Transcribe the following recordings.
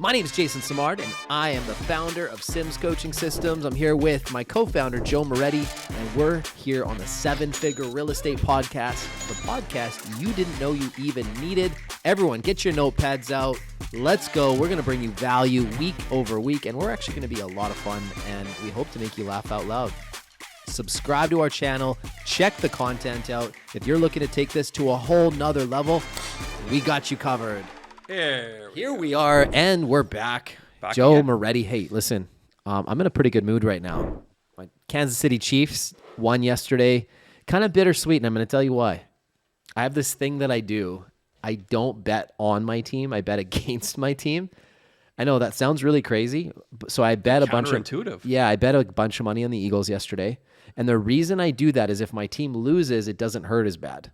My name is Jason Simard, and I am the founder of Sims Coaching Systems. I'm here with my co-founder, Joe Moretti, and we're here on the 7-Figure Real Estate Podcast, the podcast you didn't know you even needed. Everyone, get your notepads out. Let's go. We're going to bring you value week over week, and we're actually going to be a lot of fun, and we hope to make you laugh out loud. Subscribe to our channel. Check the content out. If you're looking to take this to a whole nother level, we got you covered. Here we are, and we're back. Joe again. Moretti. Hey, listen, I'm in a pretty good mood right now. My Kansas City Chiefs won yesterday. Kind of bittersweet, and I'm going to tell you why. I have this thing that I do. I don't bet on my team. I bet against my team. I know that sounds really crazy. So I bet I bet a bunch of money on the Eagles yesterday. And the reason I do that is if my team loses, it doesn't hurt as bad.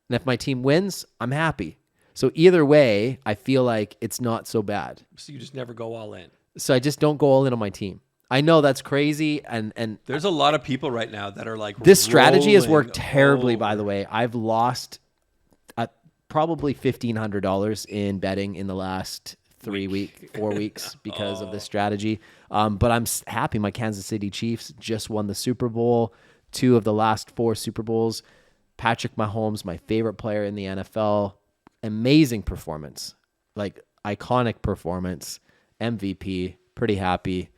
And if my team wins, I'm happy. So either way, I feel like it's not so bad. So you just never go all in. So I just don't go all in on my team. I know that's crazy. And there's a lot of people right now that are like, this strategy has worked terribly, by the way. I've lost probably $1,500 in betting in the last 4 weeks because of this strategy. But I'm happy. My Kansas City Chiefs just won the Super Bowl, 2 of the last 4 Super Bowls. Patrick Mahomes, my favorite player in the NFL. Amazing performance, like iconic performance, MVP, pretty happy.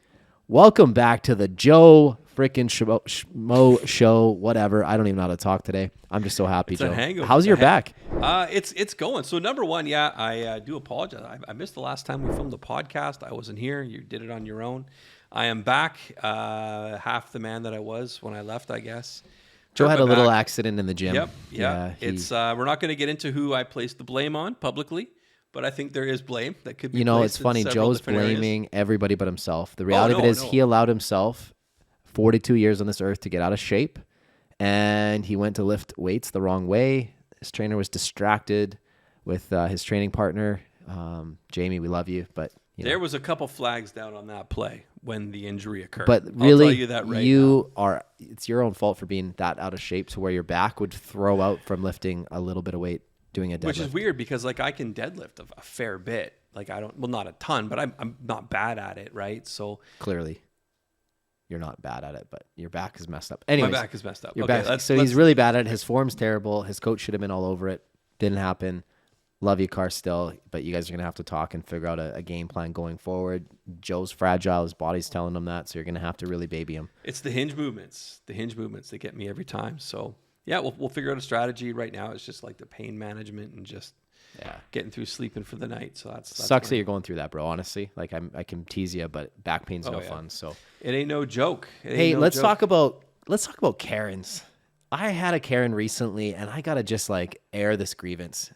Welcome back to the Joe frickin' Schmo show, whatever. I don't even know how to talk today. I'm just so happy, Joe. How's your back? It's going. So number one, I do apologize. I missed the last time we filmed the podcast. I wasn't here. You did it on your own. I am back, half the man that I was when I left, I guess. Joe had a little accident in the gym. Yep. Yeah. It's we're not going to get into who I placed the blame on publicly, but I think there is blame that could be. It's funny. Joe's blaming everybody but himself. The reality of it is he allowed himself 42 years on this earth to get out of shape, and he went to lift weights the wrong way. His trainer was distracted with his training partner. Jamie, we love you, but there was a couple flags down on that play when the injury occurred. But really, I'll tell you that right now. It's your own fault for being that out of shape to where your back would throw out from lifting a little bit of weight doing a deadlift. Which is weird because I can deadlift a fair bit. Not a ton, but I'm not bad at it, right? So clearly you're not bad at it, but your back is messed up. Anyways, my back is messed up. He's really bad at it. His form's terrible. His coach should have been all over it. Didn't happen. Love you, Car, still, but you guys are going to have to talk and figure out a game plan going forward. Joe's fragile. His body's telling him that, so you're going to have to really baby him. It's the hinge movements. The hinge movements that get me every time. So, yeah, we'll figure out a strategy. Right now, it's just like the pain management and just getting through sleeping for the night. So that's sucks that you're going through that, bro, honestly. Like, I can tease you, but back pain's no fun. So it ain't no joke. Let's talk about Karens. I had a Karen recently, and I got to just, air this grievance.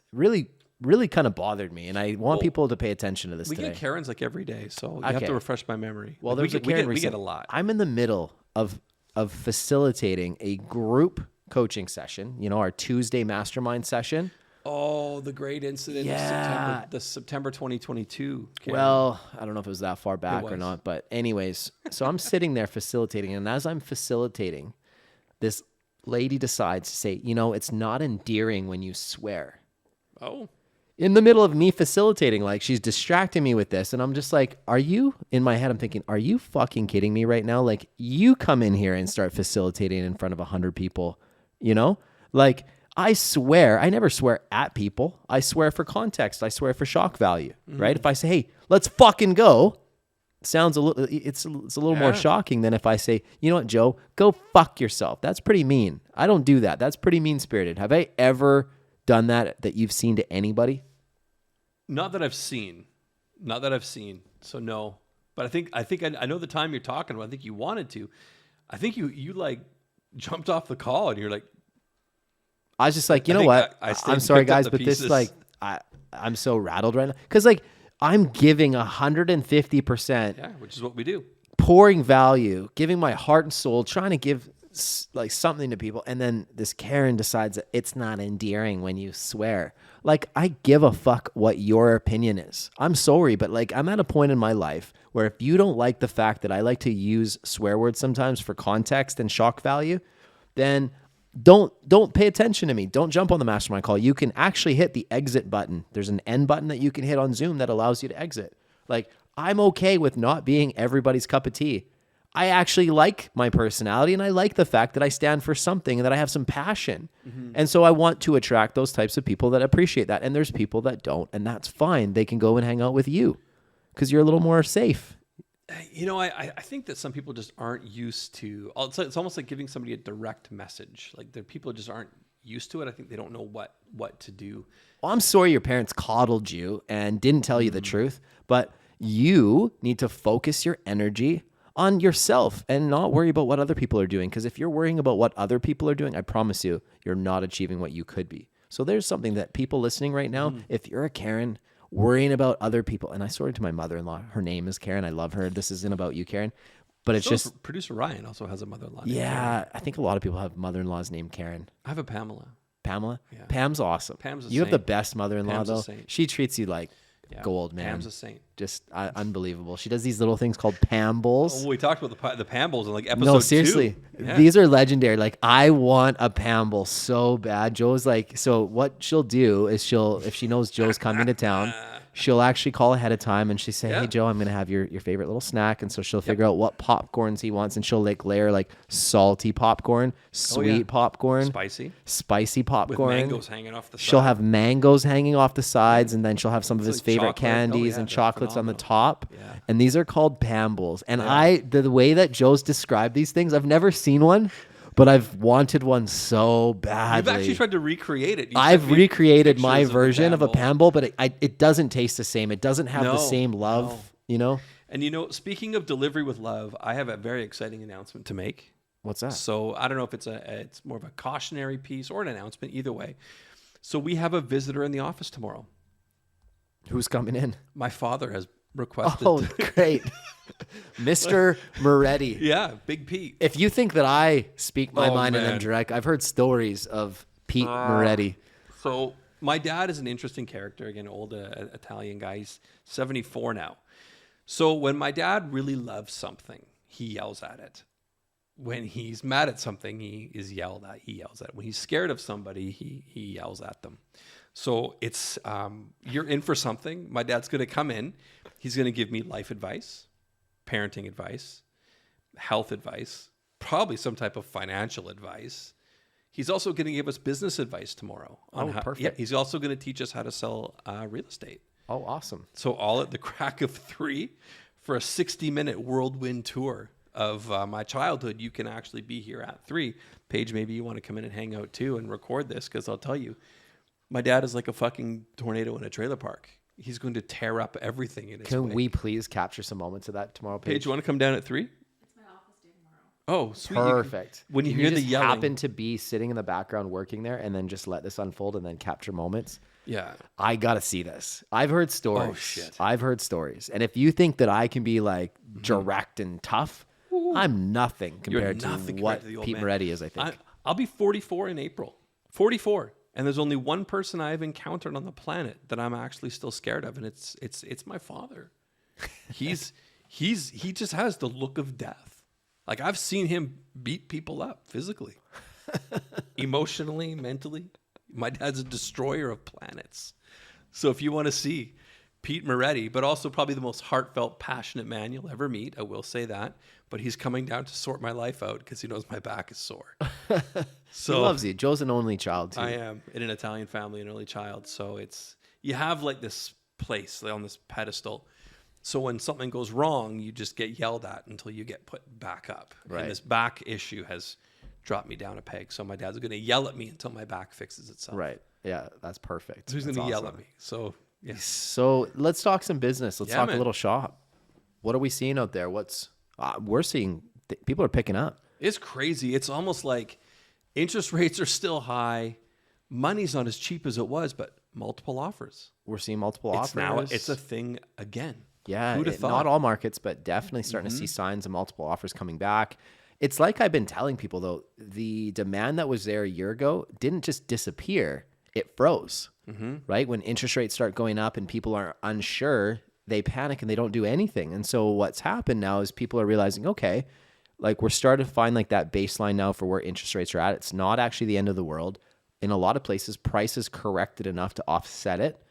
Really kind of bothered me, and I want people to pay attention to this today. We get Karens every day, so you have to refresh my memory. Well, we get a lot. I'm in the middle of facilitating a group coaching session, our Tuesday mastermind session. Oh, the great incident of September 2022. Karen. Well, I don't know if it was that far back or not, but anyways, so I'm sitting there facilitating, and as I'm facilitating, this lady decides to say, it's not endearing when you swear. Oh. In the middle of me facilitating, she's distracting me with this. And I'm just like, in my head, I'm thinking, are you fucking kidding me right now? You come in here and start facilitating in front of 100 people, I swear, I never swear at people. I swear for context. I swear for shock value, right? If I say, hey, let's fucking go, it's a little more shocking than if I say, you know what, Joe, go fuck yourself. That's pretty mean. I don't do that. That's pretty mean-spirited. Have I ever done that you've seen to anybody? Not that I've seen. So no. But I think I know the time you're talking about. I think you wanted to. I think you jumped off the call and you're like, I was just like, you know what? I'm sorry guys, but this I'm so rattled right now. Cause I'm giving 150%. Yeah, which is what we do. Pouring value, giving my heart and soul, trying to give something to people, and then this Karen decides that it's not endearing when you swear. I give a fuck what your opinion is. I'm sorry, but I'm at a point in my life where if you don't like the fact that I like to use swear words sometimes for context and shock value, then don't pay attention to me. Don't jump on the mastermind call. You can actually hit the exit button. There's an end button that you can hit on Zoom that allows you to exit. Like, I'm okay with not being everybody's cup of tea. I actually like my personality, and I like the fact that I stand for something and that I have some passion. And so I want to attract those types of people that appreciate that. And there's people that don't, and that's fine. They can go and hang out with you because you're a little more safe. You know, I think that some people just aren't used to, it's almost like giving somebody a direct message. Like the people just aren't used to it. I think they don't know what to do. Well, I'm sorry your parents coddled you and didn't tell you the truth, but you need to focus your energy on yourself and not worry about what other people are doing. Because if you're worrying about what other people are doing, I promise you, you're not achieving what you could be. So there's something that people listening right now, if you're a Karen, worrying about other people, and I saw it to my mother-in-law. Her name is Karen. I love her. This isn't about you, Karen. But it's just... Producer Ryan also has a mother-in-law. Yeah, I think a lot of people have mother-in-laws named Karen. I have a Pamela. Pamela? Yeah. Pam's awesome. Pam's a You have saint. the best mother-in-law, Pam's a though. saint. She treats you like gold, man. Pam's a saint. Just unbelievable. She does these little things called Pam bowls. Oh, we talked about the Pam bowls in like episode 2. No, seriously. Yeah. These are legendary. Like, I want a Pam bowl so bad. Joe's like, so what she'll do is if she knows Joe's coming to town, she'll actually call ahead of time and she say, hey, Joe, I'm going to have your favorite little snack. And so she'll figure out what popcorns he wants. And she'll like layer like salty popcorn, sweet popcorn, spicy popcorn. With mangoes hanging off the side. She'll have mangoes hanging off the sides. And then she'll have some of his like favorite chocolate. candies and chocolates on the top. Yeah. And these are called Pam bowls. And the way that Joe's described these things, I've never seen one. But I've wanted one so badly. You've actually tried to recreate it. I've recreated my version of a Pam bowl, but it doesn't taste the same. It doesn't have the same love, you know? And, you know, speaking of delivery with love, I have a very exciting announcement to make. What's that? So I don't know if it's more of a cautionary piece or an announcement, either way. So we have a visitor in the office tomorrow. Who's coming in? My father has requested. Oh, great. Mr. Moretti. Yeah, Big Pete. If you think that I speak my mind in them direct, I've heard stories of Pete Moretti. So my dad is an interesting character. Again, old Italian guy. He's 74 now. So when my dad really loves something, he yells at it. When he's mad at something, he yells at it. When he's scared of somebody, he yells at them. So it's, you're in for something. My dad's going to come in. He's going to give me life advice, parenting advice, health advice, probably some type of financial advice. He's also going to give us business advice tomorrow. Perfect. Yeah, he's also going to teach us how to sell real estate. Oh, awesome. So all at the crack of 3 for a 60-minute whirlwind tour of my childhood. You can actually be here at 3. Paige, maybe you want to come in and hang out too and record this, because I'll tell you, my dad is like a fucking tornado in a trailer park. He's going to tear up everything in his way. Can we please capture some moments of that tomorrow, Paige? Paige, you want to come down at 3? It's my office day tomorrow. Oh, sweet. Perfect. When you Can hear the just yelling. happen to be sitting in the background working there and then just let this unfold and then capture moments. Yeah. I got to see this. I've heard stories. Oh, shit. I've heard stories. And if you think that I can be like direct and tough, I'm nothing compared to what the old Pete man. Moretti is, I think. I'll be 44 in April. 44. And there's only one person I've encountered on the planet that I'm actually still scared of, and it's my father. He just has the look of death. Like, I've seen him beat people up physically, emotionally, mentally. My dad's a destroyer of planets. So if you want to see Pete Moretti, but also probably the most heartfelt, passionate man you'll ever meet, I will say that. But he's coming down to sort my life out because he knows my back is sore. So he loves you. Joe's an only child, too. I am in an Italian family, an only child. So you have like this place on this pedestal. So when something goes wrong, you just get yelled at until you get put back up. Right. And this back issue has dropped me down a peg. So my dad's going to yell at me until my back fixes itself. Right. Yeah, that's perfect. So he's going That's to yell awesome. at me. So, yeah. So let's talk some business. Let's talk man. a little shop. What are we seeing out there? We're seeing people are picking up. It's crazy. It's almost like interest rates are still high. Money's not as cheap as it was, but multiple offers. We're seeing multiple offers. Now it's a thing again. Yeah, Who'd have thought? not all markets, but definitely starting to see signs of multiple offers coming back. It's like I've been telling people, though, the demand that was there a year ago didn't just disappear. It froze, right? When interest rates start going up and people are unsure, they panic and they don't do anything. And so what's happened now is people are realizing, okay, like we're starting to find like that baseline now for where interest rates are at. It's not actually the end of the world. In a lot of places, prices corrected enough to offset it.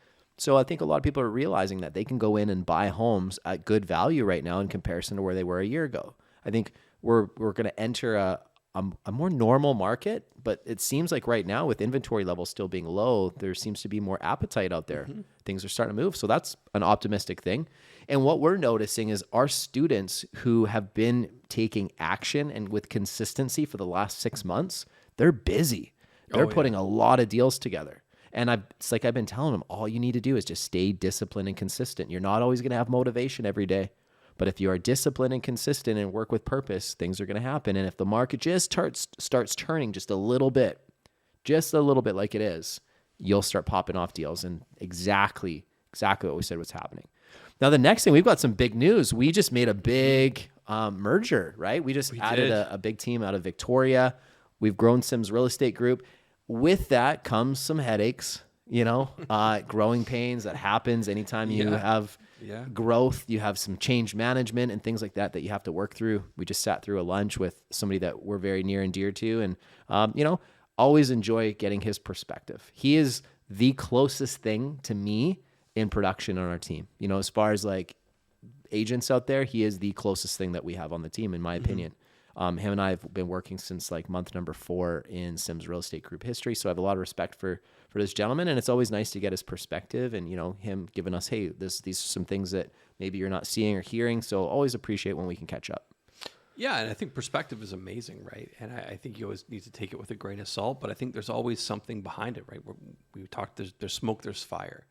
So I think a lot of people are realizing that they can go in and buy homes at good value right now in comparison to where they were a year ago. I think we're going to enter a more normal market, but it seems like right now with inventory levels still being low, there seems to be more appetite out there. Things are starting to move. So that's an optimistic thing. And what we're noticing is our students who have been taking action and with consistency for the last 6 months, they're busy. They're putting a lot of deals together. And it's like I've been telling them, all you need to do is just stay disciplined and consistent. You're not always going to have motivation every day. But if you are disciplined and consistent and work with purpose, things are going to happen. And if the market just starts turning just a little bit like it is, you'll start popping off deals. And exactly what we said was happening. Now, the next thing, we've got some big news. We just made a big merger, right? We added a big team out of Victoria. We've grown Sims Real Estate Group. With that comes some headaches, growing pains that happens anytime you have growth. You have some change management and things like that you have to work through. We just sat through a lunch with somebody that we're very near and dear to, and always enjoy getting his perspective. He is the closest thing to me in production on our team. As far as like agents out there, he is the closest thing that we have on the team, in my opinion. Him and I have been working since like month number 4 in Sims Real Estate Group history. So I have a lot of respect for this gentleman, and it's always nice to get his perspective and, him giving us, hey, these are some things that maybe you're not seeing or hearing. So always appreciate when we can catch up. Yeah, and I think perspective is amazing, right? And I think you always need to take it with a grain of salt, but I think there's always something behind it, right? We talked, there's smoke, there's fire.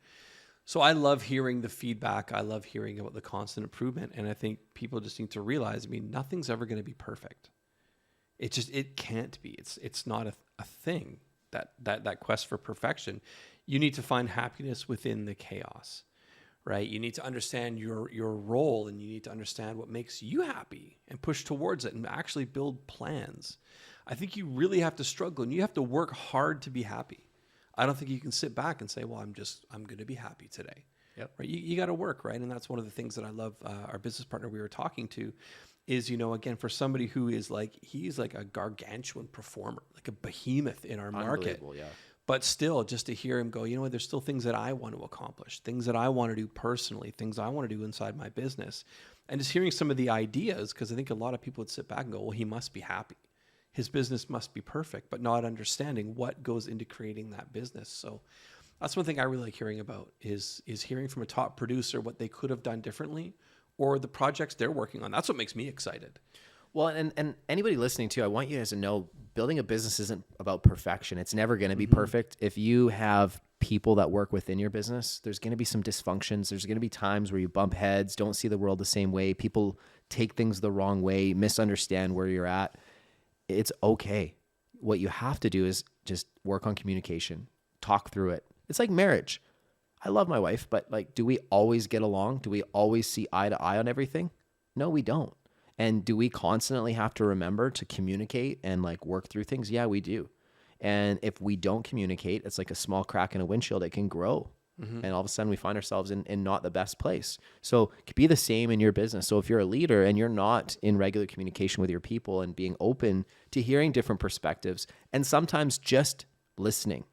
So I love hearing the feedback. I love hearing about the constant improvement. And I think people just need to realize, nothing's ever going to be perfect. It can't be. It's not a thing, that quest for perfection. You need to find happiness within the chaos, right? You need to understand your role, and you need to understand what makes you happy and push towards it and actually build plans. I think you really have to struggle, and you have to work hard to be happy. I don't think you can sit back and say, well, I'm going to be happy today. Yep. Right? You got to work, right? And that's one of the things that I love. Our business partner we were talking to is, again, for somebody who is he's like a gargantuan performer, like a behemoth in our market. Yeah. But still, just to hear him go, there's still things that I want to accomplish, things that I want to do personally, things I want to do inside my business. And just hearing some of the ideas, because I think a lot of people would sit back and go, well, he must be happy. His business must be perfect, but not understanding what goes into creating that business. So that's one thing I really like hearing about is hearing from a top producer what they could have done differently or the projects they're working on. That's what makes me excited. Well, and anybody listening too, I want you guys to know building a business isn't about perfection. It's never going to be perfect. If you have people that work within your business, there's going to be some dysfunctions. There's going to be times where you bump heads, don't see the world the same way. People take things the wrong way, misunderstand where you're at. It's okay. What you have to do is just work on communication, talk through it. It's like marriage. I love my wife, but do we always get along? Do we always see eye to eye on everything? No, we don't. And do we constantly have to remember to communicate and work through things? Yeah, we do. And if we don't communicate, it's like a small crack in a windshield. It can grow. And all of a sudden we find ourselves in not the best place. So it could be the same in your business. So if you're a leader and you're not in regular communication with your people and being open to hearing different perspectives and sometimes just listening.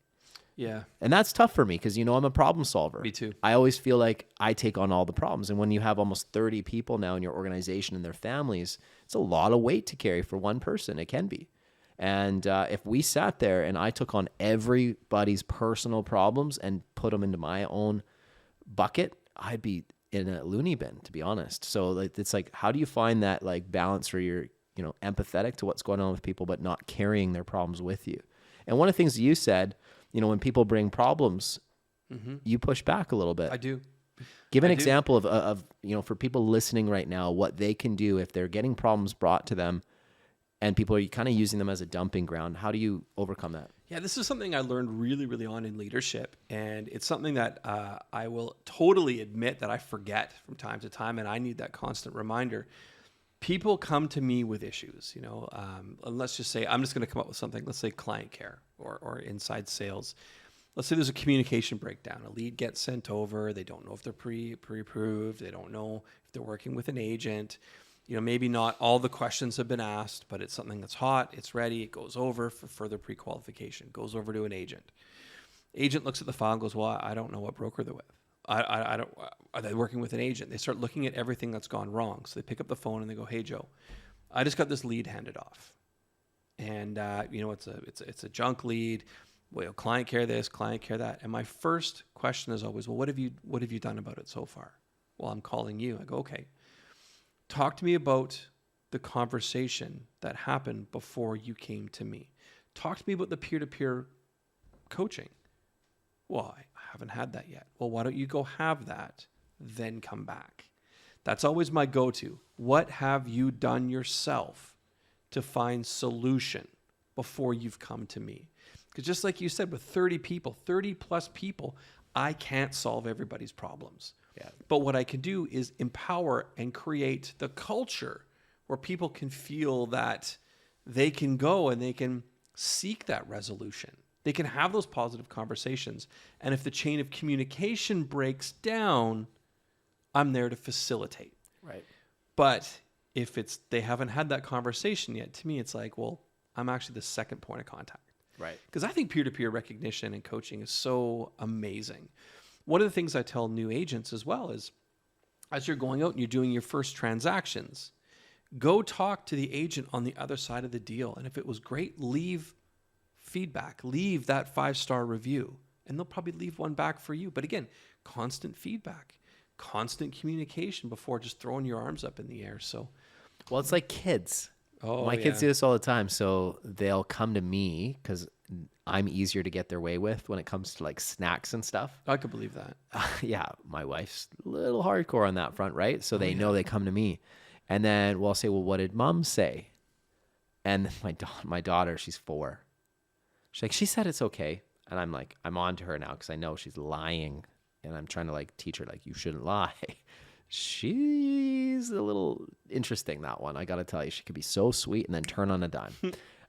Yeah. And that's tough for me because, I'm a problem solver. Me too. I always feel like I take on all the problems. And when you have almost 30 people now in your organization and their families, it's a lot of weight to carry for one person. It can be. And if we sat there and I took on everybody's personal problems and put them into my own bucket, I'd be in a loony bin, to be honest. So it's how do you find that balance where you're, empathetic to what's going on with people, but not carrying their problems with you? And one of the things you said, when people bring problems, you push back a little bit. I do. Give an example of, for people listening right now, what they can do if they're getting problems brought to them and people are kind of using them as a dumping ground. How do you overcome that? Yeah, this is something I learned really, really on in leadership. And it's something that I will totally admit that I forget from time to time. And I need that constant reminder. People come to me with issues, let's just say, I'm just going to come up with something. Let's say client care or inside sales. Let's say there's a communication breakdown. A lead gets sent over. They don't know if they're pre-approved. They don't know if they're working with an agent. Maybe not all the questions have been asked, but it's something that's hot, it's ready, it goes over for further pre-qualification, goes over to an agent. Agent looks at the file and goes, well, I don't know what broker they're with. I don't, are they working with an agent? They start looking at everything that's gone wrong. So they pick up the phone and they go, hey, Joe, I just got this lead handed off. And, it's a junk lead. Well, client care this, client care that. And my first question is always, well, what have you done about it so far? Well, I'm calling you. I go, okay, talk to me about the conversation that happened before you came to me. Talk to me about the peer-to-peer coaching. Well, I haven't had that yet. Well, why don't you go have that, then come back? That's always my go-to. What have you done yourself to find solution before you've come to me? Because just like you said, with 30 plus people, I can't solve everybody's problems. Yeah. But what I can do is empower and create the culture where people can feel that they can go and they can seek that resolution. They can have those positive conversations. And if the chain of communication breaks down, I'm there to facilitate. Right. But if they haven't had that conversation yet, to me, it's like, well, I'm actually the second point of contact. Right. Because I think peer-to-peer recognition and coaching is so amazing. One of the things I tell new agents as well is, as you're going out and you're doing your first transactions, go talk to the agent on the other side of the deal. And if it was great, leave feedback, leave that 5-star review, and they'll probably leave one back for you. But again, constant feedback, constant communication before just throwing your arms up in the air. So, well, it's like kids. Oh, my kids do this all the time. So they'll come to me because I'm easier to get their way with when it comes to like snacks and stuff. I could believe that. Yeah, my wife's a little hardcore on that front, right? So they know they come to me. And then we'll say, well, what did mom say? And my daughter, she's 4. She's like, she said it's okay. And I'm like, I'm on to her now because I know she's lying. And I'm trying to like teach her, like, you shouldn't lie. She's a little interesting, that one. I got to tell you, she could be so sweet and then turn on a dime.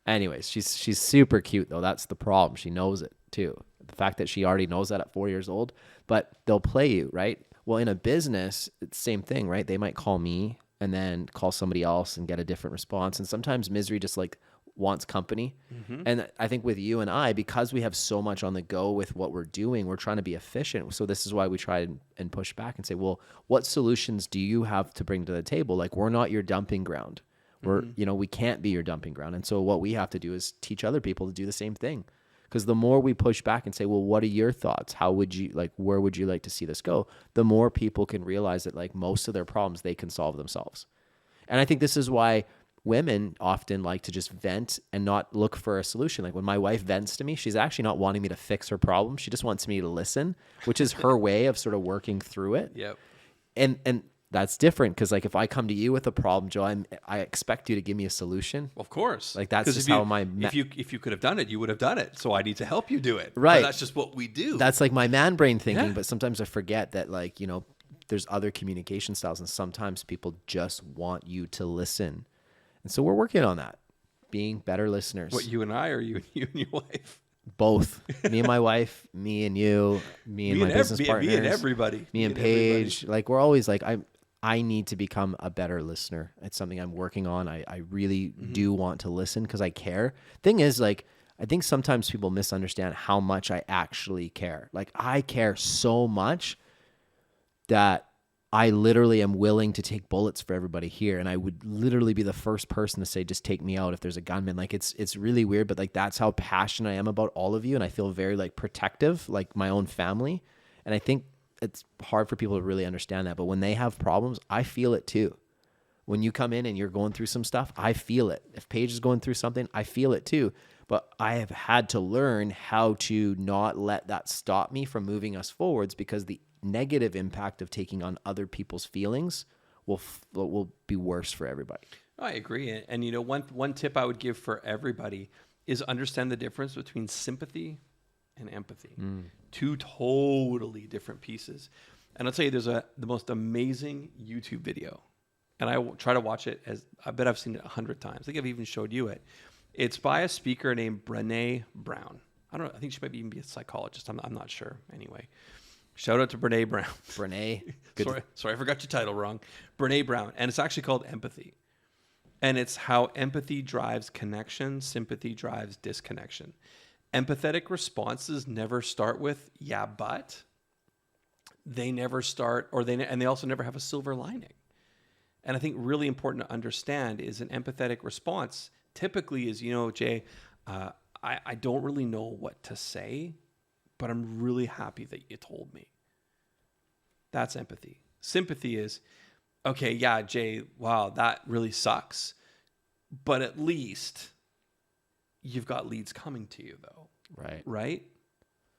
Anyways, she's super cute, though. That's the problem. She knows it, too. The fact that she already knows that at 4 years old. But they'll play you, right? Well, in a business, it's the same thing, right? They might call me and then call somebody else and get a different response. And sometimes misery just like wants company. Mm-hmm. And I think with you and I, because we have so much on the go with what we're doing, we're trying to be efficient. So this is why we try and push back and say, well, what solutions do you have to bring to the table? Like, we're not your dumping ground. We're, we can't be your dumping ground. And so what we have to do is teach other people to do the same thing. Because the more we push back and say, well, what are your thoughts? How would you where would you like to see this go? The more people can realize that like most of their problems, they can solve themselves. And I think this is why women often like to just vent and not look for a solution. Like when my wife vents to me, she's actually not wanting me to fix her problem. She just wants me to listen, which is her way of sort of working through it. Yep. And that's different because like if I come to you with a problem, Joe, I expect you to give me a solution. Of course. Like that's just how if you could have done it, you would have done it. So I need to help you do it. Right. But that's just what we do. That's like my man brain thinking, yeah. But sometimes I forget that like, there's other communication styles and sometimes people just want you to listen. And so we're working on that, being better listeners. What, you and I, or you and your wife? Both. Me and my wife, me and you, me and my business partners. Me and everybody. Me and Paige. Like we're always like, I need to become a better listener. It's something I'm working on. I really do want to listen because I care. Thing is, like, I think sometimes people misunderstand how much I actually care. Like, I care so much that I literally am willing to take bullets for everybody here. And I would literally be the first person to say, just take me out if there's a gunman. Like, it's really weird, but like, that's how passionate I am about all of you. And I feel very like protective, like my own family. And I think it's hard for people to really understand that. But when they have problems, I feel it too. When you come in and you're going through some stuff, I feel it. If Paige is going through something, I feel it too. But I have had to learn how to not let that stop me from moving us forwards because the negative impact of taking on other people's feelings will be worse for everybody. I agree. And one tip I would give for everybody is understand the difference between sympathy and empathy. Two totally different pieces. And I'll tell you, there's the most amazing YouTube video. And I try to watch it I bet I've seen it 100 times. I think I've even showed you it. It's by a speaker named Brené Brown. I don't know. I think she might even be a psychologist. I'm not sure. Anyway, shout out to Brené Brown. Brené. Sorry, I forgot your title wrong. Brené Brown. And it's actually called Empathy. And it's how empathy drives connection, sympathy drives disconnection. Empathetic responses never start with, yeah, but. they never start, and they also never have a silver lining. And I think really important to understand is an empathetic response typically is, Jay, I don't really know what to say, but I'm really happy that you told me. That's empathy. Sympathy is, okay, yeah, Jay, wow, that really sucks. But at least you've got leads coming to you, though. Right?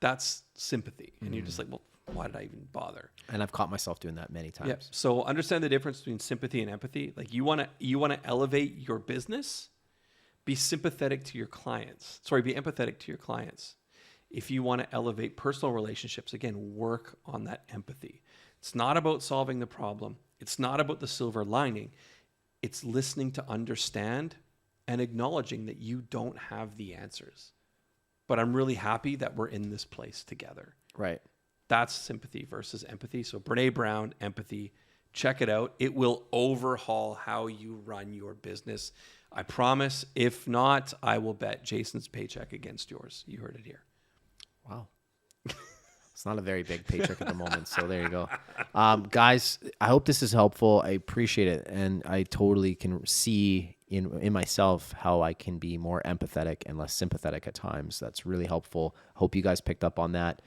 That's sympathy. And you're just like, well, why did I even bother? And I've caught myself doing that many times. Yeah. So understand the difference between sympathy and empathy. Like you want to elevate your business, be sympathetic to your clients. Be empathetic to your clients. If you want to elevate personal relationships, again, work on that empathy. It's not about solving the problem. It's not about the silver lining. It's listening to understand and acknowledging that you don't have the answers. But I'm really happy that we're in this place together. Right. That's sympathy versus empathy. So Brene Brown, empathy, check it out. It will overhaul how you run your business. I promise. If not, I will bet Jason's paycheck against yours. You heard it here. Wow. It's not a very big paycheck at the moment. So there you go. Guys, I hope this is helpful. I appreciate it. And I totally can see in myself how I can be more empathetic and less sympathetic at times. That's really helpful. Hope you guys picked up on that.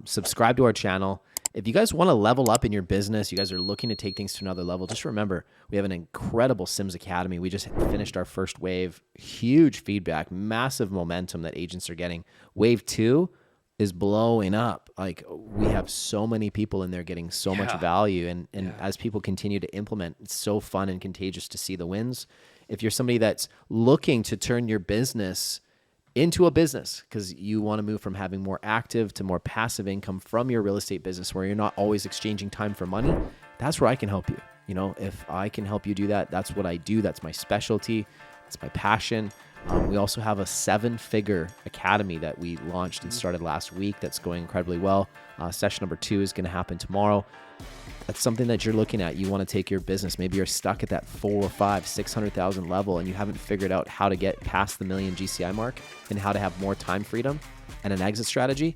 Subscribe to our channel. If you guys want to level up in your business, you guys are looking to take things to another level, just remember, we have an incredible Sims Academy. We just finished our first wave. Huge feedback, massive momentum that agents are getting. Wave 2 is blowing up. Like, we have so many people in there getting so much value. And as people continue to implement, it's so fun and contagious to see the wins. If you're somebody that's looking to turn your business into a business because you want to move from having more active to more passive income from your real estate business where you're not always exchanging time for money, that's where I can help you. If I can help you do that, that's what I do. That's my specialty. It's my passion. We also have a 7-figure academy that we launched and started last week that's going incredibly well. Session number 2 is going to happen tomorrow. That's something that you're looking at. You want to take your business. Maybe you're stuck at that 4 or 5, 600,000 level and you haven't figured out how to get past the $1 million GCI mark and how to have more time freedom and an exit strategy.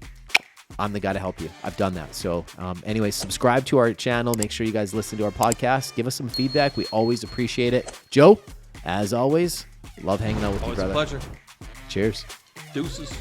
I'm the guy to help you. I've done that. So anyway, subscribe to our channel. Make sure you guys listen to our podcast. Give us some feedback. We always appreciate it. Joe, as always, love hanging out with you, brother. Always a pleasure. Cheers. Deuces.